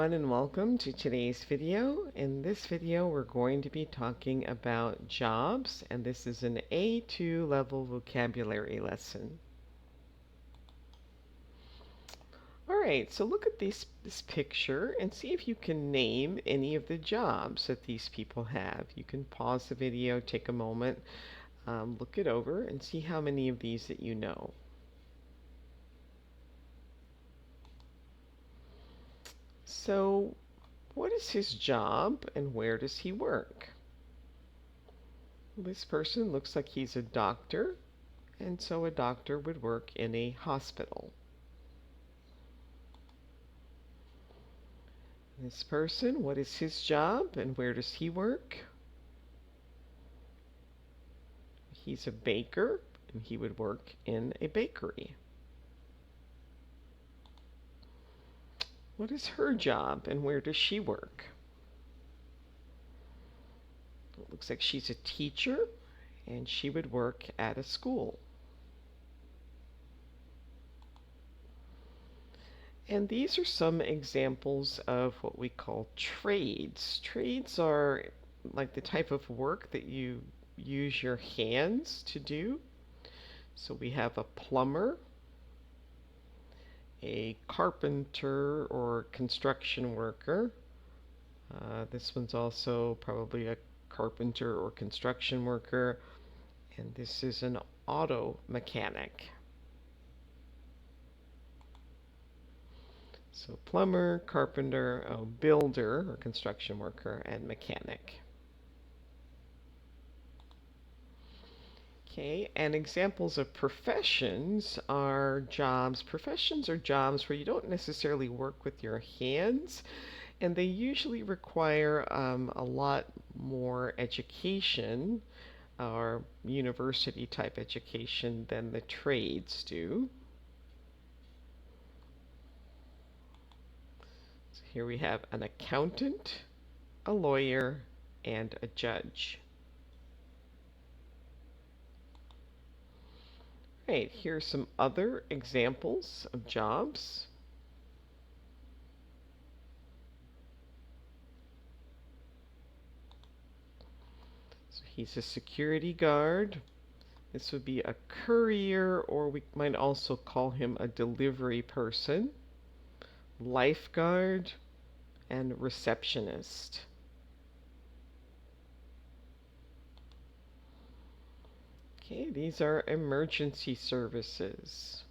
And welcome to today's video. In this video, we're going to be talking about jobs, and this is an A2 level vocabulary lesson. Alright, so look at this picture and see if you can name any of the jobs that these people have. You can pause the video, take a moment, look it over, and see how many of these that you know. So, what is his job and where does he work? This person looks like he's a doctor, and so a doctor would work in a hospital. This person, what is his job and where does he work? He's a baker, and he would work in a bakery. What is her job and where does she work? It looks like she's a teacher, and she would work at a school. And these are some examples of what we call trades. Trades are like the type of work that you use your hands to do. So we have a plumber, a carpenter or construction worker. This one's also probably a carpenter or construction worker. And this is an auto mechanic. So plumber, carpenter, builder or construction worker, and mechanic. Okay, and examples of professions are jobs. Professions are jobs where you don't necessarily work with your hands, and they usually require a lot more education or university type education than the trades do. So here we have an accountant, a lawyer, and a judge. Right, here are some other examples of jobs. So he's a security guard. This would be a courier, or we might also call him a delivery person, lifeguard, and receptionist. Okay, these are emergency services.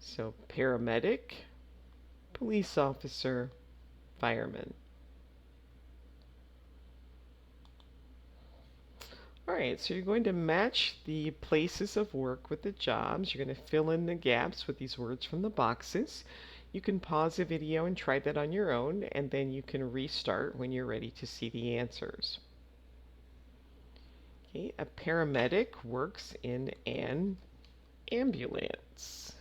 So paramedic, police officer, fireman. Alright, so you're going to match the places of work with the jobs. You're going to fill in the gaps with these words from the boxes. You can pause the video and try that on your own, and then you can restart when you're ready to see the answers. Okay, a paramedic works in an ambulance.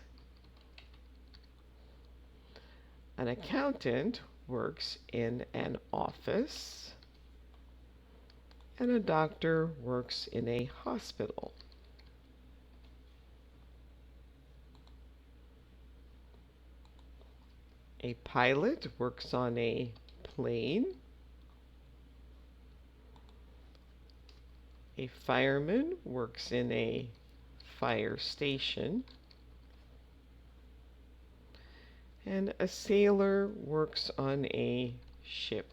An accountant works in an office. And a doctor works in a hospital. A pilot works on a plane. A fireman works in a fire station. And a sailor works on a ship.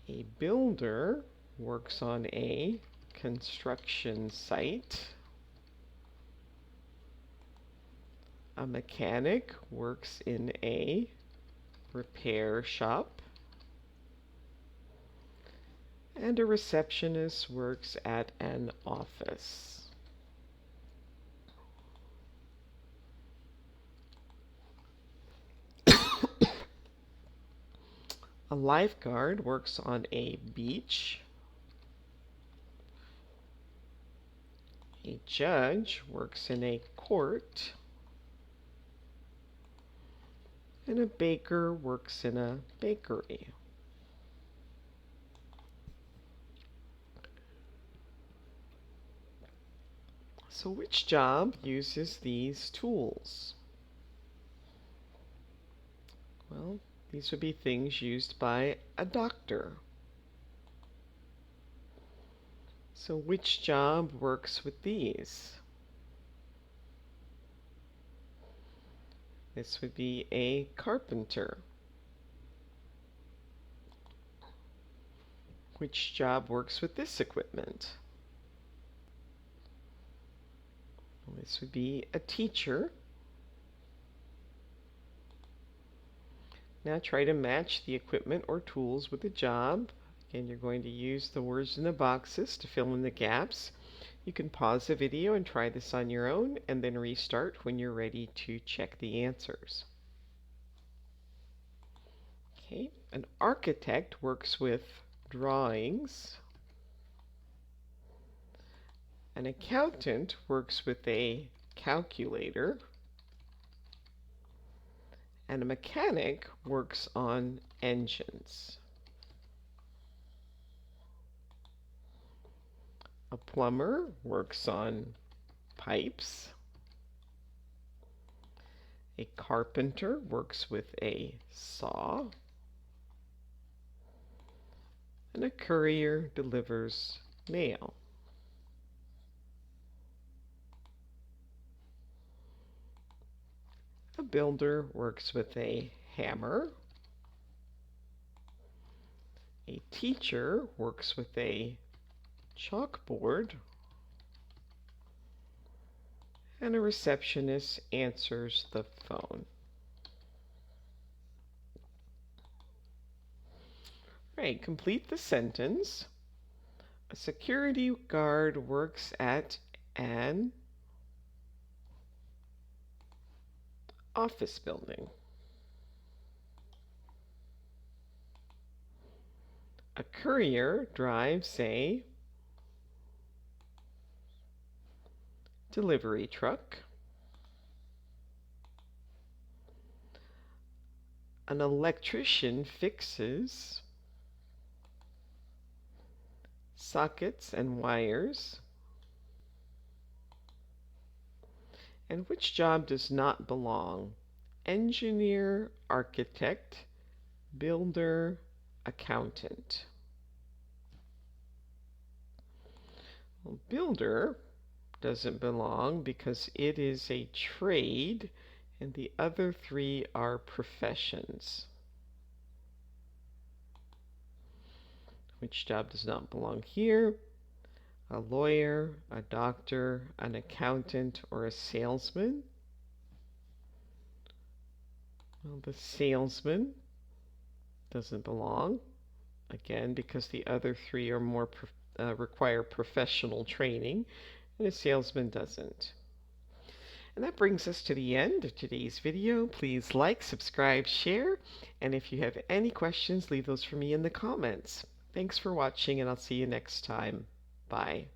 A builder works on a construction site. A mechanic works in a repair shop. And a receptionist works at an office. A lifeguard works on a beach. A judge works in a court. And a baker works in a bakery. So which job uses these tools? Well, these would be things used by a doctor. So which job works with these? This would be a carpenter. Which job works with this equipment? This would be a teacher. Now try to match the equipment or tools with the job. Again, you're going to use the words in the boxes to fill in the gaps. You can pause the video and try this on your own, and then restart when you're ready to check the answers. Okay, an architect works with drawings. An accountant works with a calculator. And a mechanic works on engines. A plumber works on pipes. A carpenter works with a saw. And a courier delivers mail. A builder works with a hammer. A teacher works with a chalkboard. And a receptionist answers the phone. Right, complete the sentence. A security guard works at an office building. A courier drives a delivery truck. An electrician fixes sockets and wires. And which job does not belong? Engineer, architect, builder, accountant. Well, builder doesn't belong because it is a trade, and the other three are professions. Which job does not belong here? A lawyer, a doctor, an accountant, or a salesman? Well, the salesman doesn't belong, again, because the other three are more require professional training, and a salesman doesn't. And that brings us to the end of today's video. Please like, subscribe, share, and if you have any questions, leave those for me in the comments. Thanks for watching, and I'll see you next time. Bye.